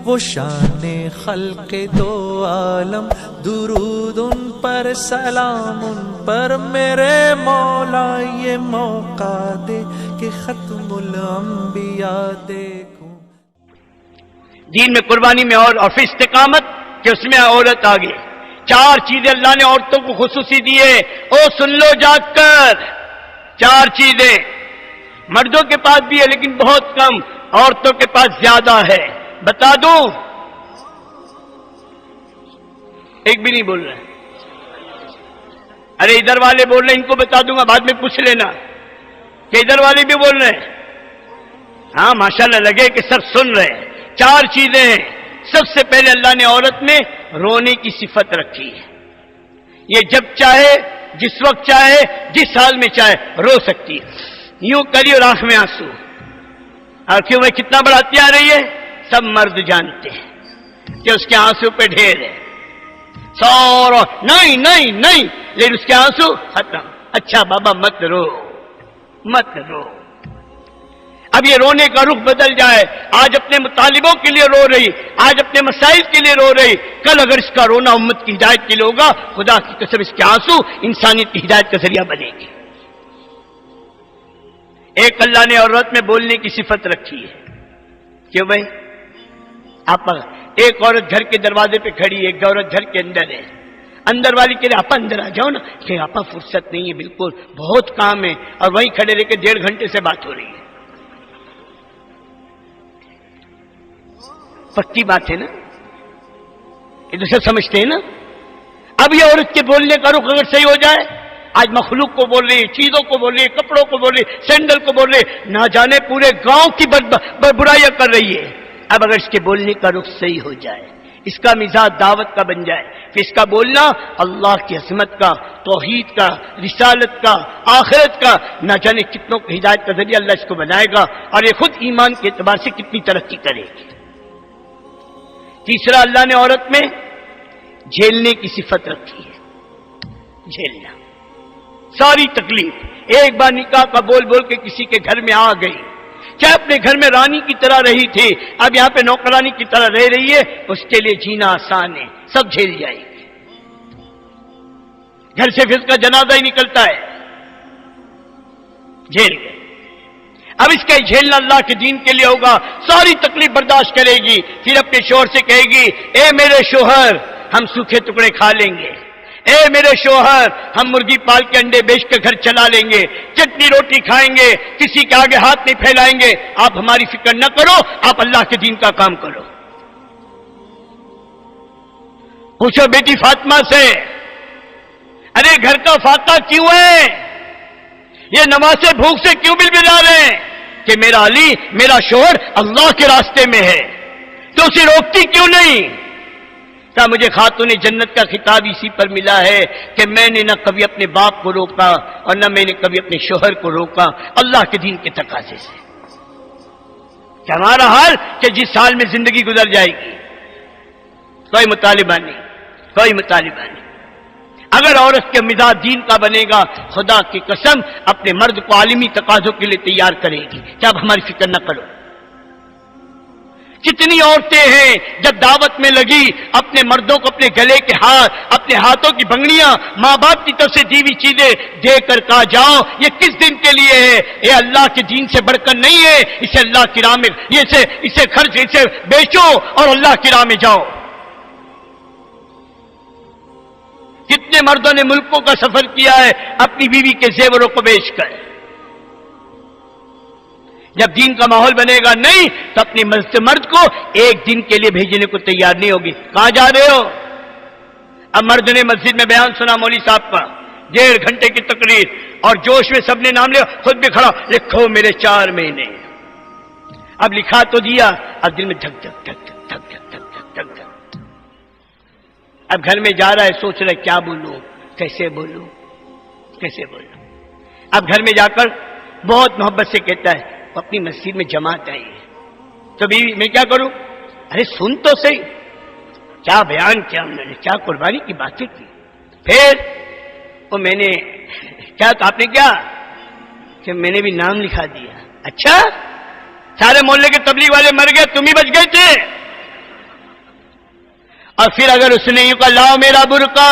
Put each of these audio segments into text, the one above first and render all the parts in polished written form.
وہ شان خلق دو عالم، درود ان پر سلام ان پر میرے مولا، یہ موقع دے کہ ختم الانبیاء دیکھوں۔ دین میں قربانی میں اور پھر استقامت کہ اس میں عورت آگے۔ 4 چیزیں اللہ نے عورتوں کو خصوصی دی ہے، او سن لو جاگ کر۔ 4 چیزیں مردوں کے پاس بھی ہے لیکن بہت کم، عورتوں کے پاس زیادہ ہے۔ بتا دوں؟ ایک بھی نہیں بول رہے۔ ارے ادھر والے بول رہے ہیں، ان کو بتا دوں گا، بعد میں پوچھ لینا کہ ادھر والے بھی بول رہے ہیں۔ ہاں ماشاءاللہ لگے کہ سب سن رہے ہیں۔ 4 چیزیں ہیں۔ سب سے پہلے اللہ نے عورت میں رونے کی صفت رکھی ہے۔ یہ جب چاہے، جس وقت چاہے، جس حال میں چاہے رو سکتی ہے۔ یوں کری اور آنکھ میں آنسو، اور کیوں میں کتنا بڑا ہتھیار ہے یہ سب مرد جانتے ہیں کہ اس کے آنسو پہ ڈھیر ہے۔ سورا نہیں نہیں نہیں، لیکن اس کے آنسو ختم۔ اچھا بابا مت رو، مت رو۔ اب یہ رونے کا رخ بدل جائے، آج اپنے مطالبوں کے لیے رو رہی، آج اپنے مسائل کے لیے رو رہی، کل اگر اس کا رونا امت کی ہدایت کے لیے ہوگا، خدا کی قسم اس کے آنسو انسانیت کی ہدایت کا ذریعہ بنے گے۔ ایک اللہ نے عورت میں بولنے کی صفت رکھی ہے۔ کیوں بھائی؟ آپ ایک عورت گھر کے دروازے پہ کھڑی ہے، ایک عورت گھر کے اندر ہے، اندر والی کے لیے آپا اندر آ جاؤ نا، کہ آپا فرصت نہیں ہے، بالکل بہت کام ہے، اور وہیں کھڑے رہ کے 1.5 گھنٹے سے بات ہو رہی ہے۔ پکی بات ہے نا، یہ دوسرے سمجھتے ہیں نا۔ اب یہ عورت کے بولنے کا رخ اگر صحیح ہو جائے، آج مخلوق کو بول رہی ہے، چیزوں کو بول رہی ہے، کپڑوں کو بول رہی ہے، سینڈل کو بول رہی ہے، نہ جانے پورے گاؤں کی برائیاں کر رہی ہے۔ اب اگر اس کے بولنے کا رخ صحیح ہو جائے، اس کا مزاج دعوت کا بن جائے، پھر اس کا بولنا اللہ کی عظمت کا، توحید کا، رسالت کا، آخرت کا، نہ جانے کتنوں کو ہدایت کا ذریعہ اللہ اس کو بنائے گا، اور یہ خود ایمان کے اعتبار سے کتنی ترقی کرے گی۔ تیسرا اللہ نے عورت میں جھیلنے کی صفت رکھی ہے۔ جھیلنا ساری تکلیف، ایک بار نکاح کا بول بول کے کسی کے گھر میں آ گئی، چاہے اپنے گھر میں رانی کی طرح رہی تھی، اب یہاں پہ نوکرانی کی طرح رہ رہی ہے، اس کے لیے جینا آسان ہے، سب جھیل جائے گی۔ گھر سے پھر اس کا جنازہ ہی نکلتا ہے، جھیل گئے۔ اب اس کا جھیلنا اللہ کے دین کے لیے ہوگا، ساری تکلیف برداشت کرے گی، پھر اپنے شوہر سے کہے گی، اے میرے شوہر ہم سوکھے ٹکڑے کھا لیں گے، اے میرے شوہر ہم مرغی پال کے انڈے بیچ کے گھر چلا لیں گے، چٹنی روٹی کھائیں گے، کسی کے آگے ہاتھ نہیں پھیلائیں گے، آپ ہماری فکر نہ کرو، آپ اللہ کے دین کا کام کرو۔ پوچھو بیٹی فاطمہ سے، ارے گھر کا فاقہ کیوں ہے؟ یہ نمازیں بھوک سے کیوں بل بلا رہے ہیں؟ کہ میرا علی، میرا شوہر اللہ کے راستے میں ہے، تو اسے روکتی کیوں نہیں؟ کہا مجھے خاتون جنت کا خطاب اسی پر ملا ہے کہ میں نے نہ کبھی اپنے باپ کو روکا اور نہ میں نے کبھی اپنے شوہر کو روکا، اللہ کے دین کے تقاضے سے۔ کہ ہمارا حال کہ جس حال میں زندگی گزر جائے گی، کوئی مطالبہ نہیں، کوئی مطالبہ نہیں۔ اگر عورت کے مزاج دین کا بنے گا، خدا کی قسم اپنے مرد کو عالمی تقاضوں کے لیے تیار کرے گی کہ اب ہماری فکر نہ کرو۔ کتنی عورتیں ہیں جب دعوت میں لگی، اپنے مردوں کو اپنے گلے کے ہاتھ، اپنے ہاتھوں کی بنگڑیاں، ماں باپ کی طرف سے دی ہوئی چیزیں دے کر کہا جاؤ یہ کس دن کے لیے ہے، یہ اللہ کے دین سے بڑھ کر نہیں ہے، اسے اللہ کی راہ میں اسے خرچ، اسے بیچو اور اللہ کی راہ میں جاؤ۔ کتنے مردوں نے ملکوں کا سفر کیا ہے اپنی بیوی کے زیوروں کو بیچ کر۔ جب دین کا ماحول بنے گا نہیں تو اپنی مرد کو ایک دن کے لیے بھیجنے کو تیار نہیں ہوگی۔ کہاں جا رہے ہو؟ اب مرد نے مسجد میں بیان سنا مولوی صاحب کا، 1.5 گھنٹے کی تقریر، اور جوش میں سب نے نام لیا، خود بھی کھڑا، لکھو میرے 4 مہینے۔ اب لکھا تو دیا، اب دل میں دھک دھک دھک دھک دھک دھک دھک دھک دھک۔ اب گھر میں جا رہا ہے، سوچ رہا ہے کیا بولوں، کیسے بولوں، کیسے بولوں۔ اب گھر میں جا کر بہت محبت سے کہتا ہے اپنی مسجد میں جماعت آئی ہے، تو بیوی میں کیا کروں؟ ارے سن تو صحیح، کیا بیان کیا انہوں نے، کیا قربانی کی باتیں کی۔ پھر وہ میں نے کیا تو آپ نے کیا کہ میں نے بھی نام لکھا دیا۔ اچھا، سارے محلے کے تبلیغ والے مر گئے، تم ہی بچ گئے تھے؟ اور پھر اگر اس نے یوں کہا لاؤ میرا برقع،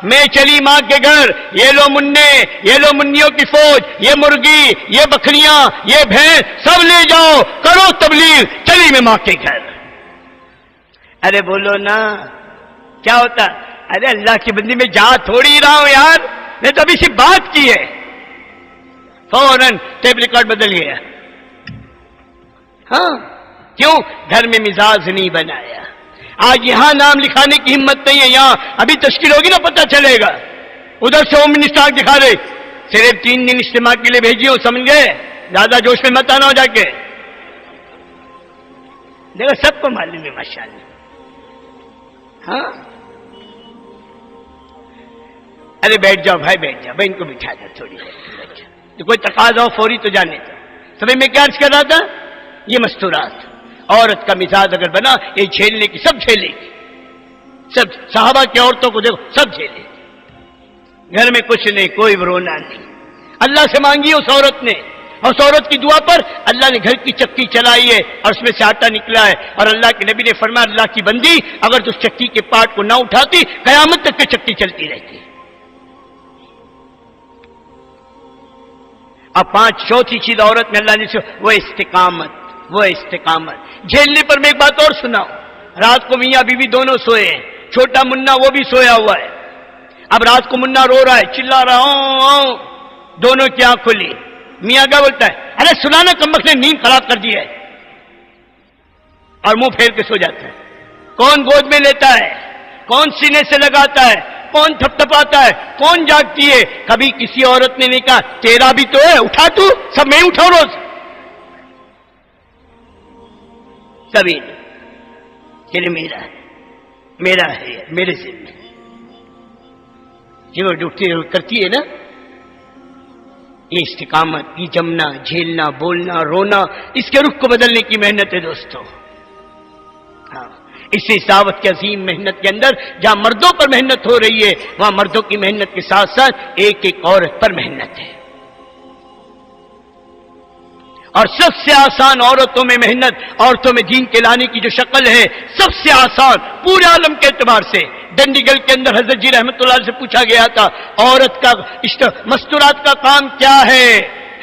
میں چلی ماں کے گھر، یہ لو منے، یہ لو منیوں کی فوج، یہ مرغی، یہ بکریاں، یہ بھینس، سب لے جاؤ، کرو تبلیغ، چلی میں ماں کے گھر۔ ارے بولو نا کیا ہوتا؟ ارے اللہ کی بندی میں جا تھوڑی رہا ہوں یار، میں تو ابھی سے بات کی ہے۔ فوراً ٹیپ ریکارڈ بدل گیا۔ ہاں کیوں؟ گھر میں مزاج نہیں بنایا۔ آج یہاں نام لکھانے کی ہمت نہیں ہے، یہاں ابھی تشکیل ہوگی نا پتہ چلے گا۔ ادھر سے ہوم منسٹر دکھا رہے، صرف 3 دن اجتماع کے لیے بھیجی ہو، سمجھ گئے؟ زیادہ جوش میں مت آنا ہو جا کے۔ دیکھو سب کو معلوم ہے ماشاءاللہ۔ ہاں ارے بیٹھ جاؤ بھائی، بیٹھ جاؤ بھائی، ان کو بٹھا دو تھوڑی دیر، تو کوئی تقاضا ہو فوری تو جانے دو۔ سمجھ میں کیا عرض کر رہا تھا؟ یہ مستورات، عورت کا مزاج اگر بنا یہ جھیلنے کی، سب جھیلے گی، سب صحابہ کی عورتوں کو دیکھو سب جھیلے گی، گھر میں کچھ نہیں، کوئی رونا نہیں۔ اللہ سے مانگی اس عورت نے، اور اس عورت کی دعا پر اللہ نے گھر کی چکی چلائی ہے اور اس میں سے آٹا نکلا ہے، اور اللہ کے نبی نے فرمایا اللہ کی بندی اگر تو اس چکی کے پارٹ کو نہ اٹھاتی قیامت تک کی چکی چلتی رہتی۔ اب 5 چوتھی چیز عورت میں اللہ نے وہ استقامت، وہ استقامت۔ جھیلنے پر میں ایک بات اور سناؤں، رات کو میاں بیوی دونوں سوئے ہیں، چھوٹا منا وہ بھی سویا ہوا ہے۔ اب رات کو منا رو رہا ہے، چلا رہا ہوں، دونوں کی آنکھ کھلی، میاں کیا بولتا ہے؟ ارے سنانا کمبخت نے نیند خراب کر دی ہے، اور منہ پھیر کے سو جاتا ہے۔ کون گود میں لیتا ہے؟ کون سینے سے لگاتا ہے؟ کون تھپ تھپاتا ہے؟ کون جاگتی ہے؟ کبھی کسی عورت نے نہیں کہا تیرا بھی تو ہے، اٹھا تو، سب میں اٹھاؤ روز، سبھی چلے میرا ہے، میرا ہے، میرے ذمہ جو ڈوٹی کرتی ہے نا، یہ استقامت، یہ جمنا، جھیلنا، بولنا، رونا، اس کے رخ کو بدلنے کی محنت ہے دوستو۔ ہاں اس دعوت کی عظیم محنت کے اندر جہاں مردوں پر محنت ہو رہی ہے وہاں مردوں کی محنت کے ساتھ ساتھ ایک ایک عورت پر محنت ہے، اور سب سے آسان عورتوں میں محنت، عورتوں میں دین کے لانے کی جو شکل ہے سب سے آسان پورے عالم کے اعتبار سے، ڈنڈی گل کے اندر حضرت جی رحمت اللہ علیہ سے پوچھا گیا تھا عورت کا مستورات کا کام کیا ہے؟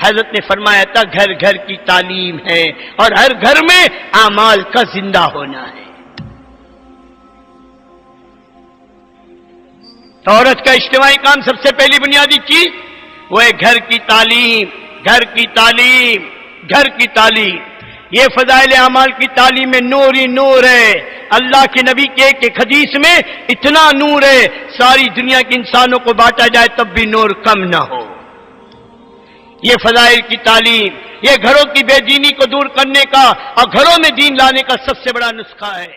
حضرت نے فرمایا تھا گھر گھر کی تعلیم ہے، اور ہر گھر میں اعمال کا زندہ ہونا ہے۔ تو عورت کا اجتماعی کام سب سے پہلی بنیادی چیز وہ ہے گھر کی تعلیم، گھر کی تعلیم، گھر کی تعلیم۔ یہ فضائل اعمال کی تعلیم میں نور ہی نور ہے۔ اللہ کے نبی کے ایک حدیث میں اتنا نور ہے ساری دنیا کے انسانوں کو بانٹا جائے تب بھی نور کم نہ ہو۔ یہ فضائل کی تعلیم، یہ گھروں کی بے دینی کو دور کرنے کا اور گھروں میں دین لانے کا سب سے بڑا نسخہ ہے۔